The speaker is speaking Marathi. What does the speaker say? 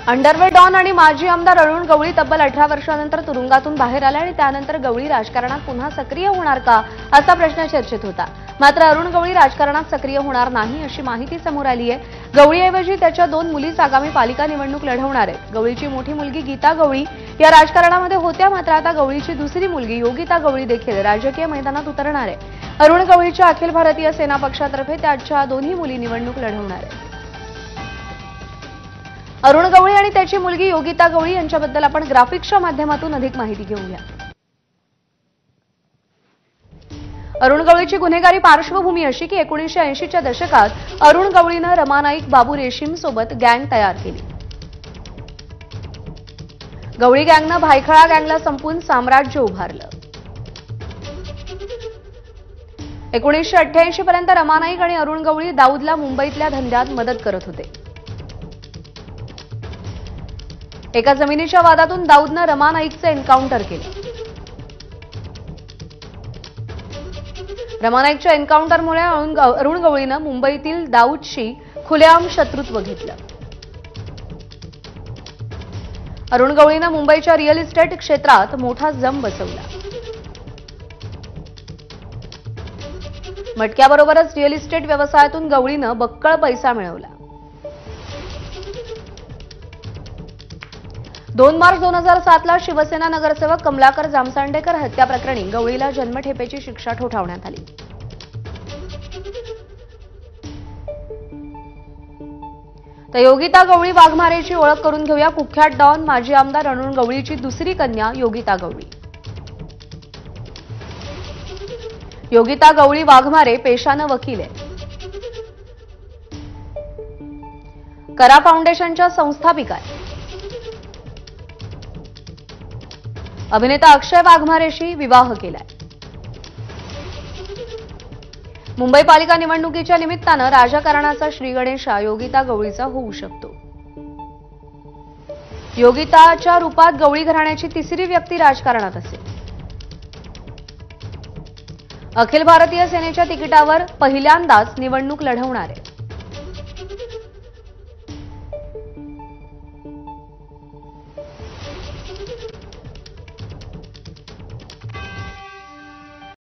अंडरवेअर डॉन आणि माजी आमदार अरुण गवळी तब्बल 18 वर्षांनंतर तुरुंगातून बाहेर आले आणि त्यानंतर गवळी राजकारणात पुन्हा सक्रिय होणार का असा प्रश्न चर्चेत होता। मात्र अरुण गवळी राजकारणात सक्रिय होणार नाही अशी माहिती समोर आली आहे। गवळीऐवजी त्याच्या 2 मुलीच आगामी पालिका निवडणूक लढवणार आहेत। गवळीची मोठी मुलगी गीता गवळी या राजकारणामध्ये होत्या, मात्र आता गवळीची दुसरी मुलगी योगिता गवळी देखील राजकीय मैदानात उतरणार आहे। अरुण गवळीच्या अखिल भारतीय सेना पक्षातर्फे त्याच्या दोन्ही मुली निवडणूक लढवणार आहेत। अरुण गवळी आणि त्याची मुलगी योगिता गवळी यांच्याबद्दल आपण ग्राफिक्सच्या माध्यमातून अधिक माहिती घेऊया। अरुण गवळीची गुन्हेगारी पार्श्वभूमी अशी की 1980च्या दशकात अरुण गवळीनं रमा नाईक, बाबू रेशीम सोबत गँग तयार केली। गवळी गँगनं भायखळा गँगला संपून साम्राज्य उभारलं। 1988 पर्यंत रमा नाईक आणि अरुण गवळी दाऊदला मुंबईतल्या धंद्यात मदत करत होते। एका जमिनीच्या वादातून दाऊदनं रमा नाईकचं एन्काउंटर केलं। रमा नाईकच्या एन्काउंटरमुळे अरुण गवळीनं मुंबईतील दाऊदशी खुलेआम शत्रुत्व घेतलं। अरुण गवळीनं मुंबईच्या रिअल इस्टेट क्षेत्रात मोठा जम बसवला। मटक्याबरोबरच रिअल इस्टेट व्यवसायातून गवळीनं बक्कळ पैसा मिळवला। 2 मार्च 2007 ला शिवसेना नगरसेवक कमलाकर जामसांडेकर हत्या प्रकरणी गवळीला जन्मठेपेची शिक्षा ठोठावण्यात आली। तर योगिता गवळी वाघमारेची ओळख करून घेऊया। कुख्यात डॉन माजी आमदार अरुण गवळीची दुसरी कन्या योगिता गवळी। योगिता गवळी वाघमारे पेशानं वकील आहे। करा फाउंडेशनच्या संस्थापिका आहे। अभिनेता अक्षय वाघमारेशी विवाह केलाय। मुंबई पालिका निवडणुकीच्या निमित्तानं राजकारणाचा श्रीगणेशा योगिता गवळीचा होऊ शकतो। योगिताच्या रूपात गवळी घराण्याची तिसरी व्यक्ती राजकारणात असेल। अखिल भारतीय सेनेच्या तिकिटावर पहिल्यांदाच निवडणूक लढवणार आहे।